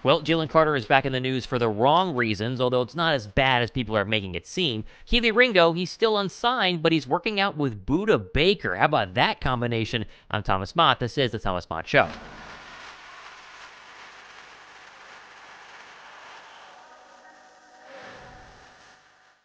Well, Jalen Carter is back in the news for the wrong reasons, although it's not as bad as people are making it seem. Kelee Ringo, he's still unsigned, but he's working out with Budda Baker. How about that combination? I'm Thomas Mott. This is the Thomas Mott Show.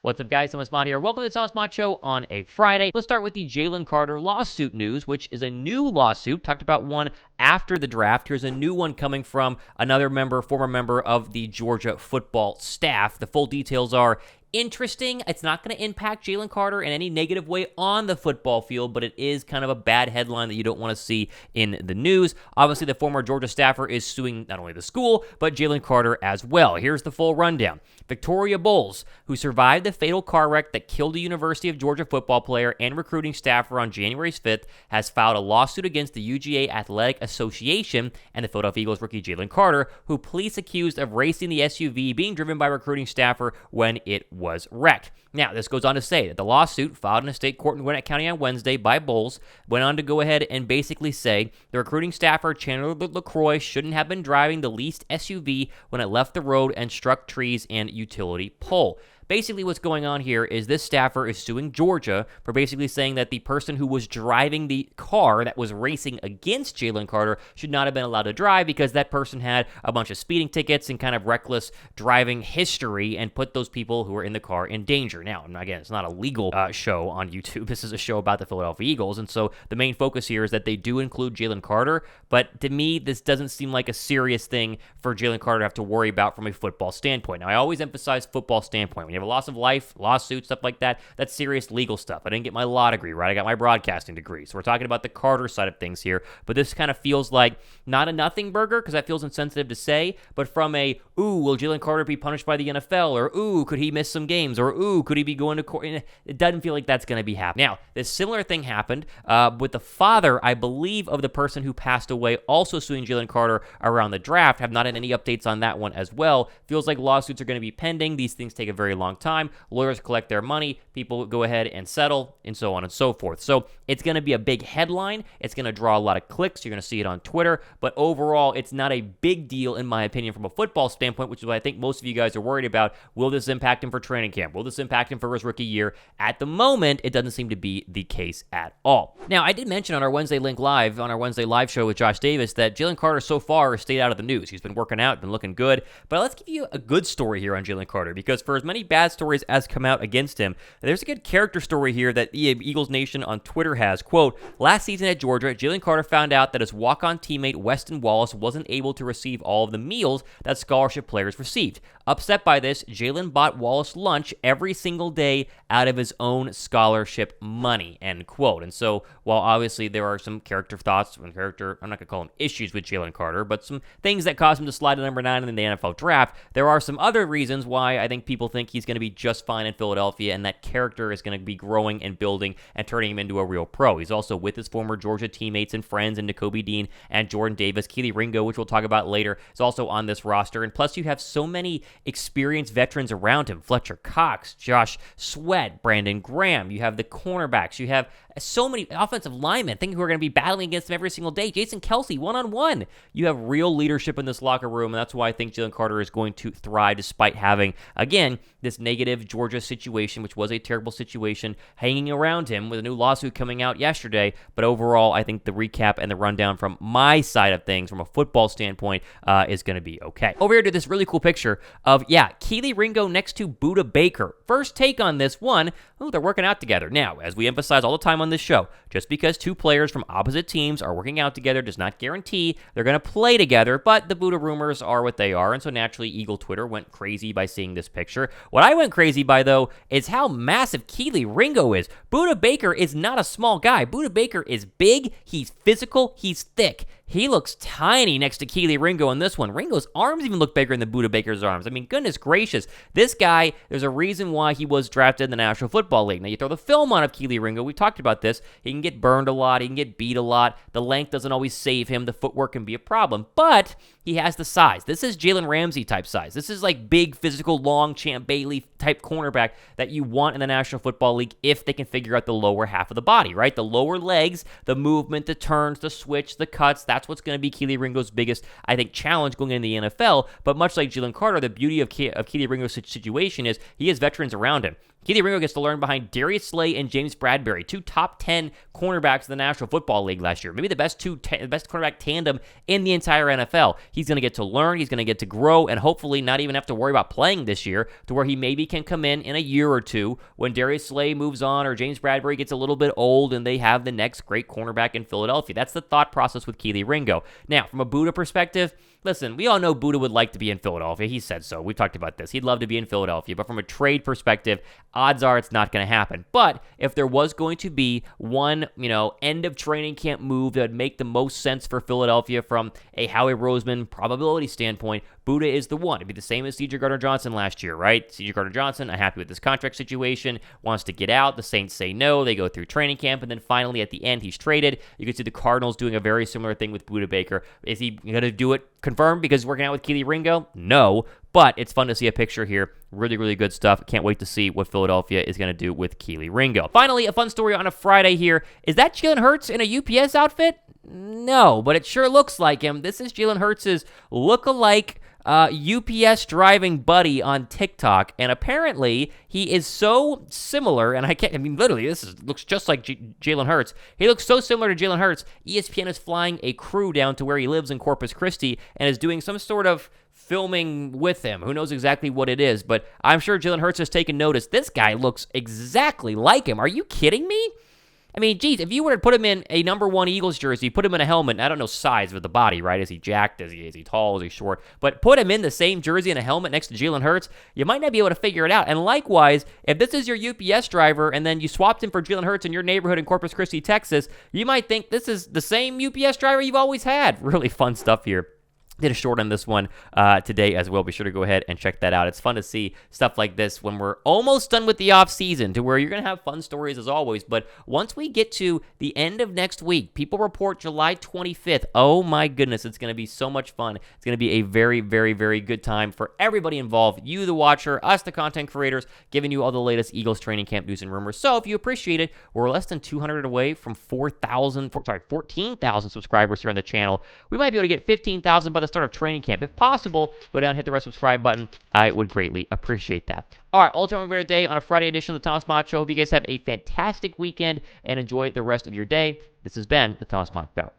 What's up, guys? Thomas Mott here. Welcome to the Thomas Mott Show on a Friday. Let's start with the Jalen Carter lawsuit news, which is a new lawsuit. Talked about one after the draft. Here's a new one coming from another former member of the Georgia football staff. The full details are interesting. It's not going to impact Jalen Carter in any negative way on the football field, but it is kind of a bad headline that you don't want to see in the news. Obviously, the former Georgia staffer is suing not only the school, but Jalen Carter as well. Here's the full rundown. Victoria Bowles, who survived the fatal car wreck that killed a University of Georgia football player and recruiting staffer on January 5th, has filed a lawsuit against the UGA Athletic Association and the Philadelphia Eagles rookie Jalen Carter, who police accused of racing the SUV being driven by recruiting staffer when it was wrecked. Now, this goes on to say that the lawsuit filed in a state court in Gwinnett County on Wednesday by Bowles went on to go ahead and basically say the recruiting staffer Chandler LaCroix shouldn't have been driving the leased SUV when it left the road and struck trees and utility pole. Basically, what's going on here is this staffer is suing Georgia for basically saying that the person who was driving the car that was racing against Jalen Carter should not have been allowed to drive because that person had a bunch of speeding tickets and kind of reckless driving history and put those people who were in the car in danger. Now, again, it's not a legal show on YouTube. This is a show about the Philadelphia Eagles, and so the main focus here is that they do include Jalen Carter, but to me, this doesn't seem like a serious thing for Jalen Carter to have to worry about from a football standpoint. Now, I always emphasize football standpoint. When you have a loss of life, lawsuit, stuff like that, that's serious legal stuff. I didn't get my law degree, right? I got my broadcasting degree. So we're talking about the Carter side of things here. But this kind of feels like not a nothing burger, because that feels insensitive to say, but from a, ooh, will Jalen Carter be punished by the NFL? Or, ooh, could he miss some games? Or, ooh, could he be going to court? It doesn't feel like that's going to be happening. Now, this similar thing happened with the father, I believe, of the person who passed away, also suing Jalen Carter around the draft. Have not had any updates on that one as well. Feels like lawsuits are going to be pending. These things take a very long time. Lawyers collect their money, people go ahead and settle, and so on and so forth. So it's going to be a big headline. It's going to draw a lot of clicks. You're going to see it on Twitter. But overall, it's not a big deal, in my opinion, from a football standpoint, which is what I think most of you guys are worried about. Will this impact him for training camp? Will this impact him for his rookie year? At the moment, it doesn't seem to be the case at all. Now, I did mention on our Wednesday live show with Josh Davis, that Jalen Carter so far has stayed out of the news. He's been working out, been looking good. But let's give you a good story here on Jalen Carter, because for as many bad stories as come out against him, there's a good character story here that the Eagles Nation on Twitter has. Quote, last season at Georgia, Jalen Carter found out that his walk-on teammate Weston Wallace wasn't able to receive all of the meals that scholarship players received. Upset by this, Jalen bought Wallace lunch every single day out of his own scholarship money, end quote. And so, while obviously there are some character thoughts, I'm not going to call them issues with Jalen Carter, but some things that caused him to slide to number 9 in the NFL draft, there are some other reasons why I think people think he's going to be just fine in Philadelphia, and that character is going to be growing and building and turning him into a real pro. He's also with his former Georgia teammates and friends, and Nakobe Dean and Jordan Davis. Kelee Ringo, which we'll talk about later, is also on this roster. And plus, you have so many experienced veterans around him. Fletcher Cox, Josh Sweat, Brandon Graham. You have the cornerbacks. You have so many offensive linemen, thinking who are going to be battling against him every single day. Jason Kelsey, one-on-one. You have real leadership in this locker room, and that's why I think Jalen Carter is going to thrive despite having, again, this negative Georgia situation, which was a terrible situation, hanging around him with a new lawsuit coming out yesterday. But overall, I think the recap and the rundown from my side of things, from a football standpoint, is going to be okay. Over here to this really cool picture of, Kelee Ringo next to Budda Baker. First take on this one, they're working out together. Now, as we emphasize all the time on this show, just because two players from opposite teams are working out together does not guarantee they're going to play together, but the Budda rumors are what they are, and so naturally Eagle Twitter went crazy by seeing this picture. What I went crazy by, though, is how massive Kelee Ringo is. Budda Baker is not a small guy. Budda Baker is big, he's physical, he's thick. He looks tiny next to Kelee Ringo in this one. Ringo's arms even look bigger than Budda Baker's arms. I mean, goodness gracious. This guy, there's a reason why he was drafted in the National Football League. Now, you throw the film on of Kelee Ringo. We talked about this. He can get burned a lot. He can get beat a lot. The length doesn't always save him. The footwork can be a problem. But he has the size. This is Jalen Ramsey type size. This is like big, physical, long Champ Bailey type cornerback that you want in the National Football League if they can figure out the lower half of the body, right? The lower legs, the movement, the turns, the switch, the cuts, That's what's going to be Kelee Ringo's biggest, I think, challenge going into the NFL. But much like Jalen Carter, the beauty of Kelee Ringo's situation is he has veterans around him. Kelee Ringo gets to learn behind Darius Slay and James Bradberry, two top 10 cornerbacks in the National Football League last year. Maybe the best cornerback tandem in the entire NFL. He's going to get to learn, he's going to get to grow, and hopefully not even have to worry about playing this year, to where he maybe can come in a year or two when Darius Slay moves on or James Bradberry gets a little bit old and they have the next great cornerback in Philadelphia. That's the thought process with Kelee Ringo. Now, from a Budda perspective, listen, we all know Budda would like to be in Philadelphia. He said so. We've talked about this. He'd love to be in Philadelphia. But from a trade perspective, odds are it's not going to happen. But if there was going to be one, end of training camp move that would make the most sense for Philadelphia from a Howie Roseman probability standpoint, Budda is the one. It'd be the same as C.J. Gardner-Johnson last year, right? C.J. Gardner-Johnson, unhappy with this contract situation, wants to get out. The Saints say no. They go through training camp, and then finally at the end, he's traded. You can see the Cardinals doing a very similar thing with Budda Baker. Is he going to do it confirmed because he's working out with Kelee Ringo? No, but it's fun to see a picture here. Really, really good stuff. Can't wait to see what Philadelphia is going to do with Kelee Ringo. Finally, a fun story on a Friday here. Is that Jalen Hurts in a UPS outfit? No, but it sure looks like him. This is Jalen Hurts' look-alike UPS driving buddy on TikTok, and apparently he is so similar, and literally, looks just like Jalen Hurts. He looks so similar to Jalen Hurts, ESPN is flying a crew down to where he lives in Corpus Christi and is doing some sort of filming with him. Who knows exactly what it is, but I'm sure Jalen Hurts has taken notice. This guy looks exactly like him. Are you kidding me? I mean, geez, if you were to put him in a number 1 Eagles jersey, put him in a helmet, I don't know size of the body, right? Is he jacked? Is he tall? Is he short? But put him in the same jersey and a helmet next to Jalen Hurts, you might not be able to figure it out. And likewise, if this is your UPS driver and then you swapped him for Jalen Hurts in your neighborhood in Corpus Christi, Texas, you might think this is the same UPS driver you've always had. Really fun stuff here. Did a short on this one today as well. Be sure to go ahead and check that out. It's fun to see stuff like this when we're almost done with the off season, to where you're going to have fun stories as always. But once we get to the end of next week, people report July 25th. Oh my goodness, it's going to be so much fun. It's going to be a very, very, very good time for everybody involved. You, the watcher, us, the content creators, giving you all the latest Eagles training camp news and rumors. So if you appreciate it, we're less than 200 away from 14,000 subscribers here on the channel. We might be able to get 15,000 by the start of training camp. If possible, go down and hit the red subscribe button. I would greatly appreciate that. All right, ultimate winner day on a Friday edition of the Thomas Mott Show. Hope you guys have a fantastic weekend and enjoy the rest of your day. This has been the Thomas Mott Show.